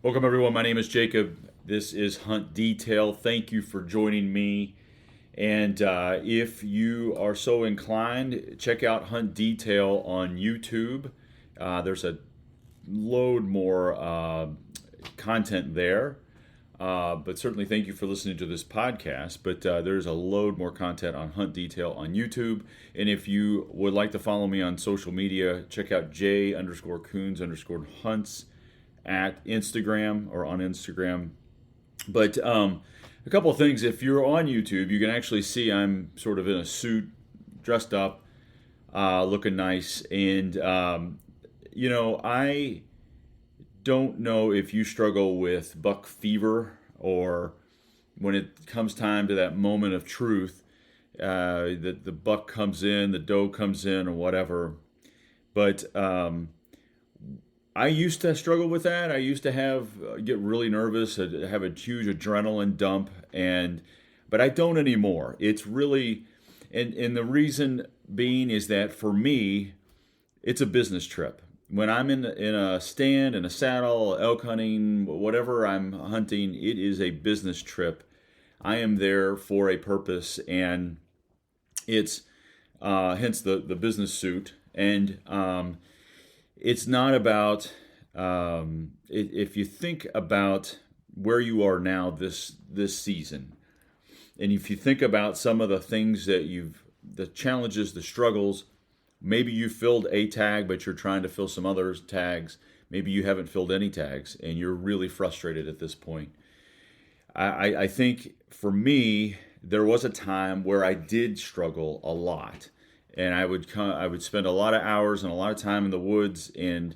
Welcome, everyone. My name is Jacob. This is Hunt Detail. Thank you for joining me. And if you are so inclined, check out Hunt Detail on YouTube. There's a load more content there. But certainly thank you for listening to this podcast. But there's a load more content on Hunt Detail on YouTube. And if you would like to follow me on social media, check out J_Coons_Hunts at Instagram or on Instagram. But a couple of things. If you're on YouTube, you can actually see I'm sort of in a suit, dressed up, looking nice. And, I don't know if you struggle with buck fever or when it comes time to that moment of truth, that the buck comes in, the doe comes in, or whatever. But I used to struggle with that. I used to get really nervous, have a huge adrenaline dump, but I don't anymore. It's really, and the reason being is that for me, it's a business trip. When I'm in a stand, in a saddle, elk hunting, whatever I'm hunting, it is a business trip. I am there for a purpose, and it's hence the business suit. And it's not about, if you think about where you are now this season, and if you think about some of the things the challenges, the struggles, maybe you filled a tag, but you're trying to fill some other tags. Maybe you haven't filled any tags, and you're really frustrated at this point. I think for me, there was a time where I did struggle a lot. And I would spend a lot of hours and a lot of time in the woods and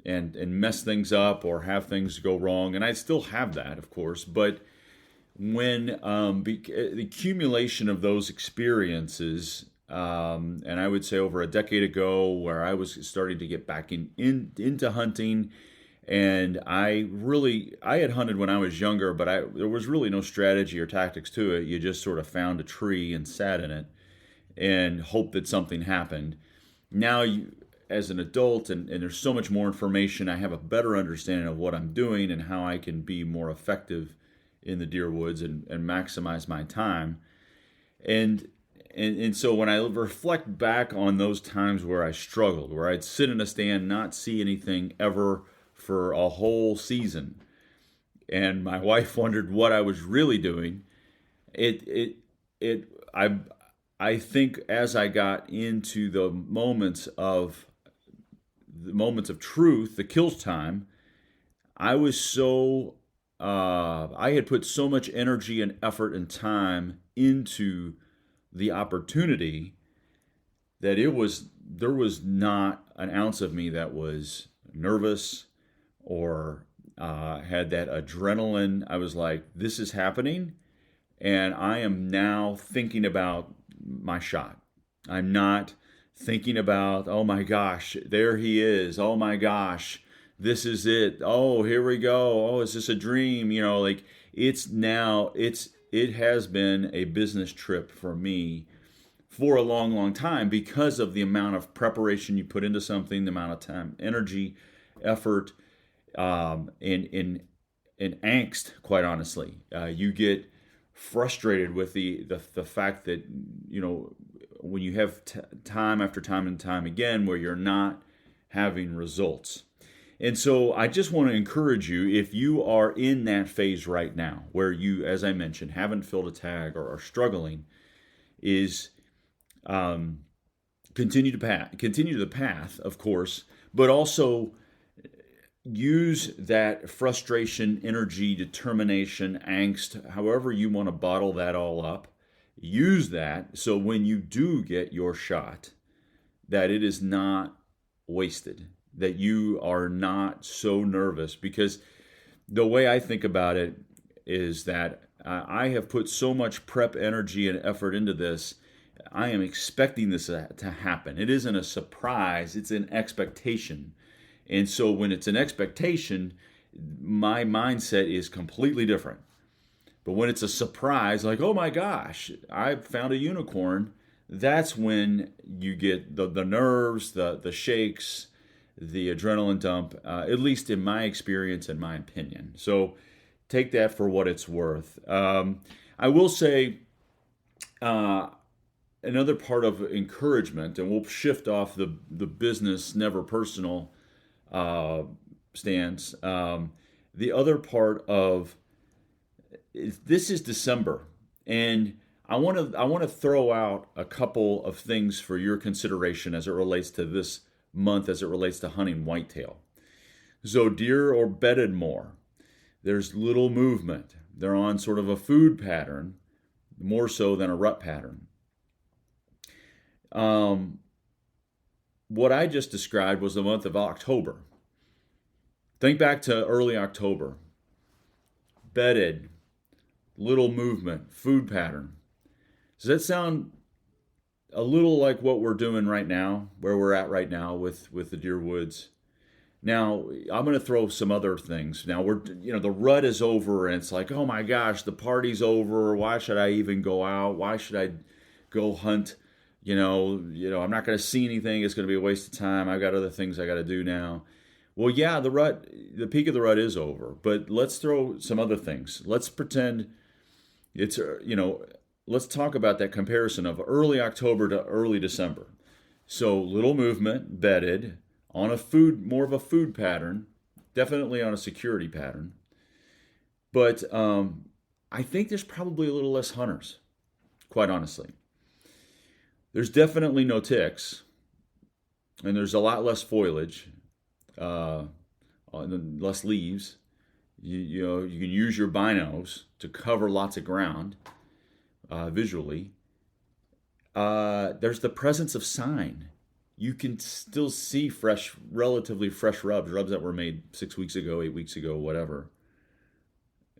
mess things up or have things go wrong. And I still have that, of course. But when the accumulation of those experiences, and I would say over a decade ago, where I was starting to get back into hunting, and I had hunted when I was younger, but there was really no strategy or tactics to it. You just sort of found a tree and sat in it and hope that something happened. Now, as an adult, and there's so much more information, I have a better understanding of what I'm doing and how I can be more effective in the deer woods and maximize my time. And so when I reflect back on those times where I struggled, where I'd sit in a stand, not see anything ever for a whole season, and my wife wondered what I was really doing, I think as I got into the moments of truth, the kill time, I had put so much energy and effort and time into the opportunity that there was not an ounce of me that was nervous or had that adrenaline. I was like, this is happening, and I am now thinking about my shot. I'm not thinking about, oh my gosh, there he is. Oh my gosh, this is it. Oh, here we go. Oh, is this a dream? It has been a business trip for me for a long, long time because of the amount of preparation you put into something, the amount of time, energy, effort, and angst, quite honestly. You get frustrated with the fact that when you have time after time and time again where you're not having results. And so I just want to encourage you, if you are in that phase right now where you, as I mentioned, haven't filled a tag or are struggling, is continue the path, of course, but also use that frustration, energy, determination, angst, however you want to bottle that all up. Use that so when you do get your shot, that it is not wasted, that you are not so nervous. Because the way I think about it is that I have put so much prep energy and effort into this. I am expecting this to happen. It isn't a surprise, it's an expectation. And so when it's an expectation, my mindset is completely different. But when it's a surprise, like, oh my gosh, I found a unicorn, that's when you get the nerves, the shakes, the adrenaline dump, at least in my experience and my opinion. So take that for what it's worth. I will say uh, another part of encouragement, and we'll shift off the business, never personal uh, stance. The other part of this is December, and I want to throw out a couple of things for your consideration as it relates to this month, as it relates to hunting whitetail. So deer are bedded more. There's little movement. They're on sort of a food pattern, more so than a rut pattern. Um, what I just described was the month of October. Think back to early October. Bedded, little movement, food pattern. Does that sound a little like what we're doing right now, where we're at right now with the deer woods? Now, I'm going to throw some other things. Now, the rut is over, and it's like, oh my gosh, the party's over. Why should I even go out? Why should I go hunt? I'm not going to see anything. It's going to be a waste of time. I've got other things I got to do now. Well, yeah, the peak of the rut is over, but let's throw some other things. Let's pretend let's talk about that comparison of early October to early December. So little movement, bedded, on more of a food pattern, definitely on a security pattern. But I think there's probably a little less hunters, quite honestly. There's definitely no ticks, and there's a lot less foliage, uh, less leaves. You can use your binos to cover lots of ground visually. There's the presence of sign. You can still see relatively fresh rubs that were made 6 weeks ago, 8 weeks ago, whatever.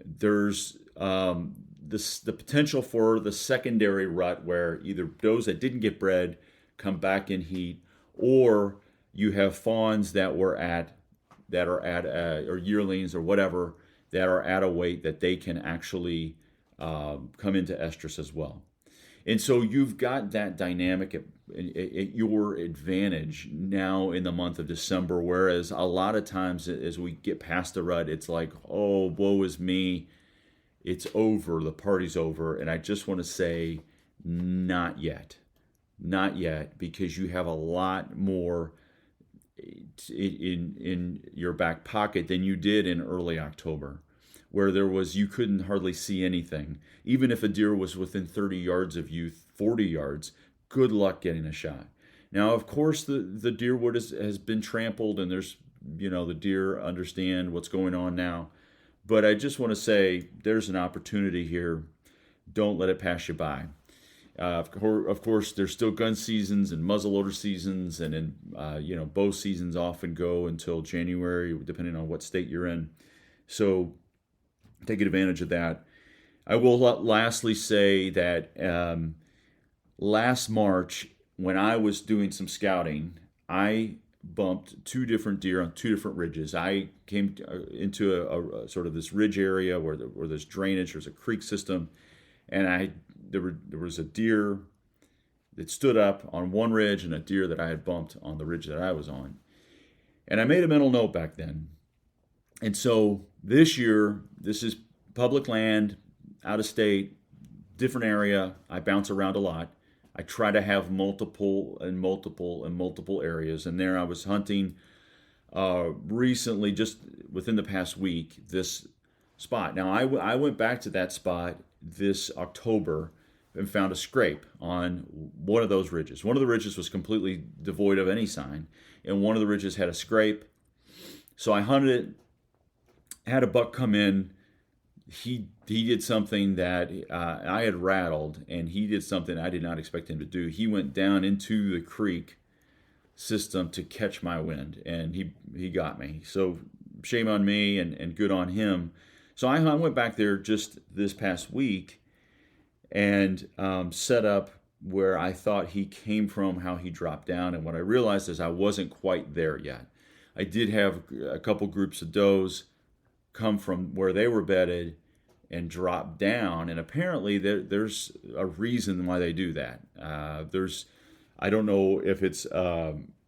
There's the potential for the secondary rut where either does that didn't get bred come back in heat, or you have fawns that are at or yearlings or whatever that are at a weight that they can actually come into estrus as well. And so you've got that dynamic at your advantage now in the month of December, whereas a lot of times as we get past the rut, it's like, oh, woe is me. It's over. The party's over. And I just want to say, not yet. Not yet, because you have a lot more in your back pocket than you did in early October, where you couldn't hardly see anything. Even if a deer was within 30 yards of you, 40 yards, good luck getting a shot. Now, of course, the deer wood has been trampled, and there's, the deer understand what's going on now. But I just want to say there's an opportunity here. Don't let it pass you by. Of course, there's still gun seasons and muzzleloader seasons, and bow seasons often go until January, depending on what state you're in. So take advantage of that. I will lastly say that last March, when I was doing some scouting, I bumped 2 different deer on 2 different ridges. I came into a sort of this ridge area where there's drainage, there's a creek system, and there was a deer that stood up on one ridge and a deer that I had bumped on the ridge that I was on. And I made a mental note back then. And so this year, this is public land, out of state, different area. I bounce around a lot. I try to have multiple areas. And there I was hunting recently, just within the past week, this spot. Now, I went back to that spot this October and found a scrape on one of those ridges. One of the ridges was completely devoid of any sign, and one of the ridges had a scrape. So I hunted it, had a buck come in. He did something that I had rattled, and he did something I did not expect him to do. He went down into the creek system to catch my wind, and he got me. So shame on me and good on him. So I went back there just this past week and set up where I thought he came from, how he dropped down. And what I realized is I wasn't quite there yet. I did have a couple groups of does come from where they were bedded and drop down. And apparently there's a reason why they do that. I don't know if it's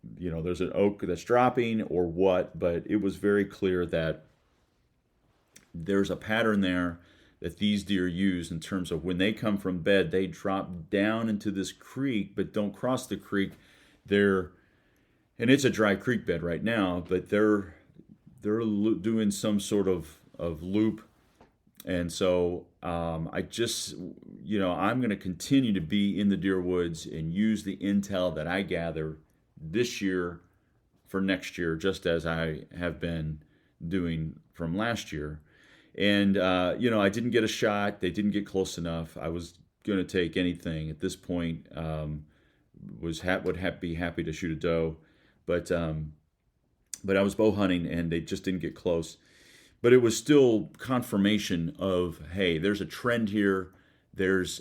there's an oak that's dropping or what, but it was very clear that there's a pattern there that these deer use in terms of when they come from bed, they drop down into this creek, but don't cross the creek. They're and it's a dry creek bed right now, but they're doing some sort of loop, and so I just I'm going to continue to be in the deer woods and use the intel that I gather this year for next year, just as I have been doing from last year. And I didn't get a shot. They didn't get close enough. I was going to take anything at this point. Be happy to shoot a doe, but I was bow hunting and they just didn't get close. But it was still confirmation of, hey, there's a trend here. There's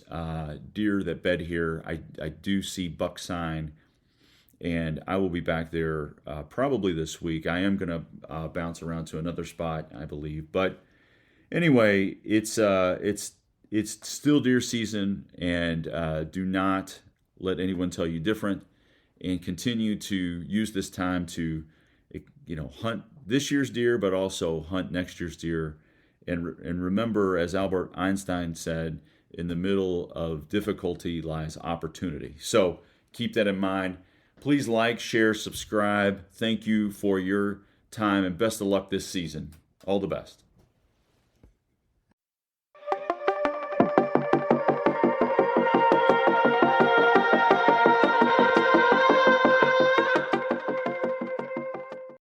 deer that bed here. I do see buck sign, and I will be back there probably this week. I am going to bounce around to another spot, I believe. But anyway, it's still deer season, and do not let anyone tell you different, and continue to use this time to hunt this year's deer, but also hunt next year's deer. And remember, as Albert Einstein said, in the middle of difficulty lies opportunity. So keep that in mind. Please like, share, subscribe. Thank you for your time, and best of luck this season. All the best.